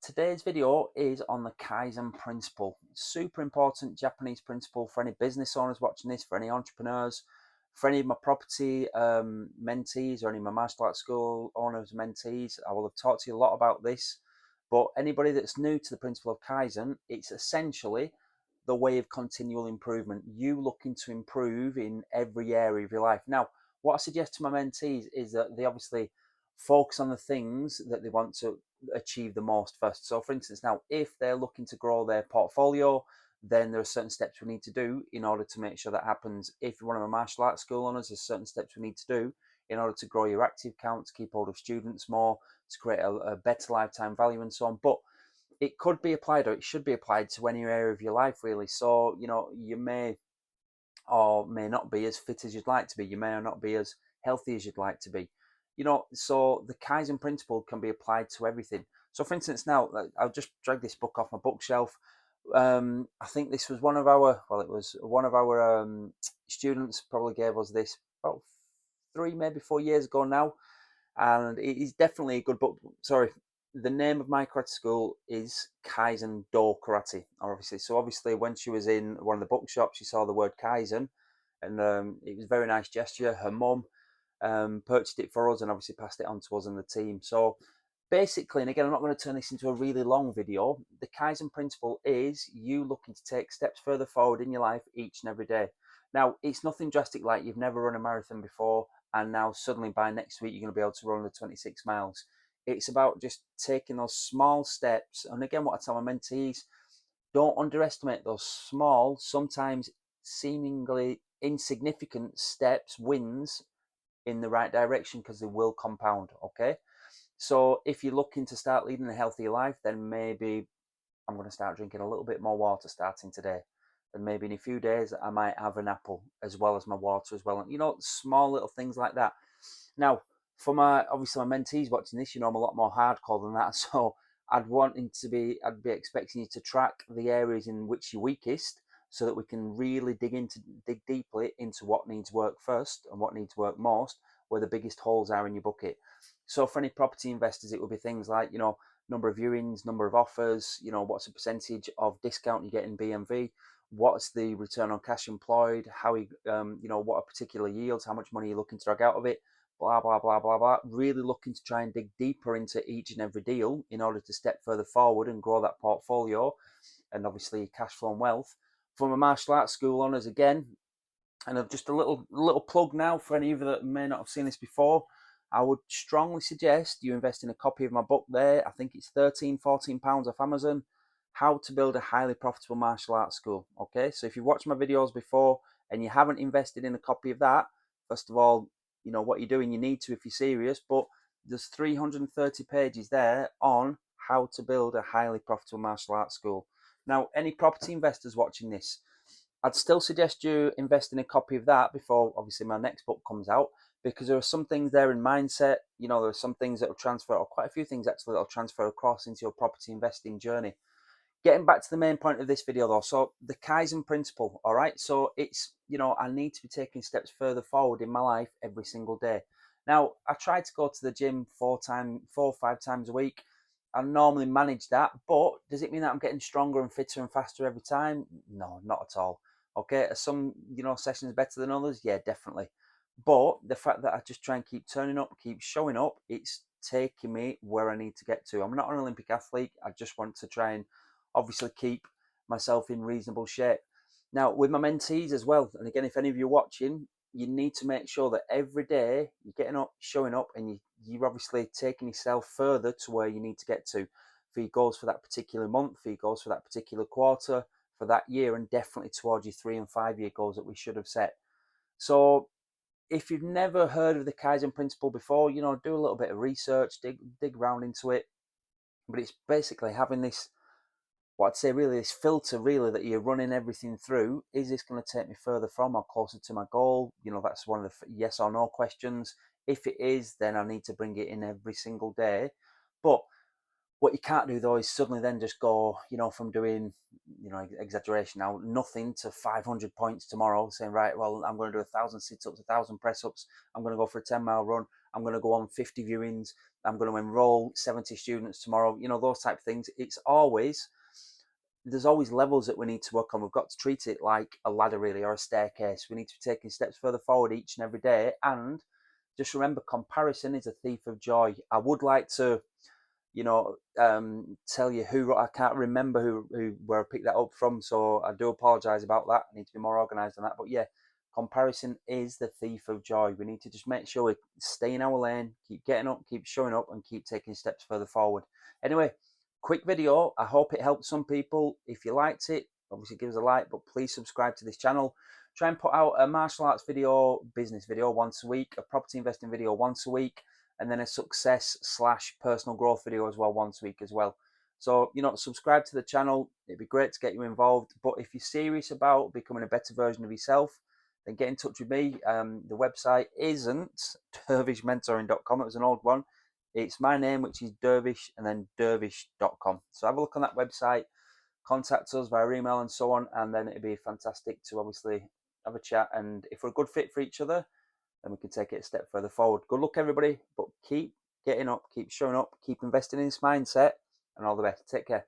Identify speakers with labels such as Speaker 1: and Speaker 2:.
Speaker 1: Today's video is on the Kaizen principle. Super important Japanese principle for any business owners watching this, for any entrepreneurs, for any of my property mentees or any of my martial arts school owners mentees. I will have talked to you a lot about this, but anybody that's new to the principle of Kaizen, it's essentially the way of continual improvement. You looking to improve in every area of your life. Now, what I suggest to my mentees is that they obviously focus on the things that they want to achieve the most first. So, for instance, now if they're looking to grow their portfolio, then there are certain steps we need to do in order to make sure that happens. If you're one of my martial arts school owners, there's certain steps we need to do in order to grow your active count, to keep hold of students more, to create a better lifetime value, and so on. But it could be applied, or it should be applied to any area of your life, really. So, you may or may not be as fit as you'd like to be. You may or not be as healthy as you'd like to be. So the Kaizen principle can be applied to everything. So, for instance, now I'll just drag this book off my bookshelf. I think this was it was one of our students probably gave us this about 3, maybe 4 years ago now, and it is definitely a good book. Sorry, the name of my karate school is Kaizen Do Karate, obviously. So obviously, when she was in one of the bookshops, she saw the word Kaizen, and it was a very nice gesture. Her mum purchased it for us and obviously passed it on to us and the team. So basically, and again, I'm not going to turn this into a really long video. The Kaizen principle is you looking to take steps further forward in your life each and every day. Now, it's nothing drastic like you've never run a marathon before, and now suddenly by next week you're going to be able to run the 26 miles. It's about just taking those small steps. And again, what I tell my mentees, don't underestimate those small, sometimes seemingly insignificant steps, wins in the right direction, because they will compound. Okay. So if you're looking to start leading a healthier life, then maybe I'm going to start drinking a little bit more water starting today. And maybe in a few days, I might have an apple as well as my water as well. And, small little things like that. Now, for obviously my mentees watching this, I'm a lot more hardcore than that. So I'd be expecting you to track the areas in which you're weakest, so that we can really dig deeply into what needs work first and what needs work most, where the biggest holes are in your bucket. So for any property investors, it would be things like, number of viewings, number of offers, what's the percentage of discount you get in BMV, what's the return on cash employed, how what are particular yields, how much money you're looking to drag out of it, blah, blah, blah, blah, blah. Really looking to try and dig deeper into each and every deal in order to step further forward and grow that portfolio and obviously cash flow and wealth. From a martial arts school owners, again, and just a little plug now for any of you that may not have seen this before, I would strongly suggest you invest in a copy of my book there. I think it's £13-14 off Amazon. How to Build a Highly Profitable Martial Arts School. Okay, so if you've watched my videos before and you haven't invested in a copy of that, first of all, what you're doing, you need to if you're serious, but there's 330 pages there on how to build a highly profitable martial arts school. Now, any property investors watching this, I'd still suggest you invest in a copy of that before obviously my next book comes out, because there are some things there in mindset. There are some things that will transfer, or quite a few things actually, that will transfer across into your property investing journey. Getting back to the main point of this video though, so the Kaizen principle, all right? So it's, I need to be taking steps further forward in my life every single day. Now, I try to go to the gym 4 or 5 times a week. I normally manage that, but does it mean that I'm getting stronger and fitter and faster every time? No, not at all. Okay, are some, sessions better than others? Yeah, definitely. But the fact that I just try and keep turning up, keep showing up, it's taking me where I need to get to. I'm not an Olympic athlete. I just want to try and obviously keep myself in reasonable shape. Now, with my mentees as well, and again, if any of you are watching, you need to make sure that every day you're getting up, showing up, and you're obviously taking yourself further to where you need to get to for your goals for that particular month, for your goals for that particular quarter, for that year, and definitely towards your 3 and 5 year goals that we should have set. So if you've never heard of the Kaizen principle before, do a little bit of research, dig around into it. But it's basically having this, what I'd say really, this filter really that you're running everything through. Is this going to take me further from or closer to my goal? That's one of the yes or no questions. If it is, then I need to bring it in every single day. But what you can't do though is suddenly then just go, from doing, exaggeration now, nothing to 500 points tomorrow, saying, right, well, I'm going to do 1,000 sit-ups, 1,000 press-ups, I'm going to go for a 10-mile run, I'm going to go on 50 viewings, I'm going to enroll 70 students tomorrow, you know, those type of things. There's always levels that we need to work on. We've got to treat it like a ladder, really, or a staircase. We need to be taking steps further forward each and every day. And just remember, comparison is a thief of joy. I would like to, tell you who. I can't remember where I picked that up from, so I do apologise about that. I need to be more organised on that. But yeah, comparison is the thief of joy. We need to just make sure we stay in our lane, keep getting up, keep showing up, and keep taking steps further forward. Anyway, quick video. I hope it helped some people. If you liked it, obviously give us a like, but please subscribe to this channel. Try and put out a martial arts video, business video once a week, a property investing video once a week, and then a success/personal growth video as well once a week as well. So, subscribe to the channel. It'd be great to get you involved. But if you're serious about becoming a better version of yourself, then get in touch with me. The website isn't dervishmentoring.com. It was an old one. It's my name, which is Dervish, and then dervish.com. So have a look on that website, contact us via email and so on, and then it'd be fantastic to obviously have a chat. And if we're a good fit for each other, then we can take it a step further forward. Good luck, everybody, but keep getting up, keep showing up, keep investing in this mindset, and all the best. Take care.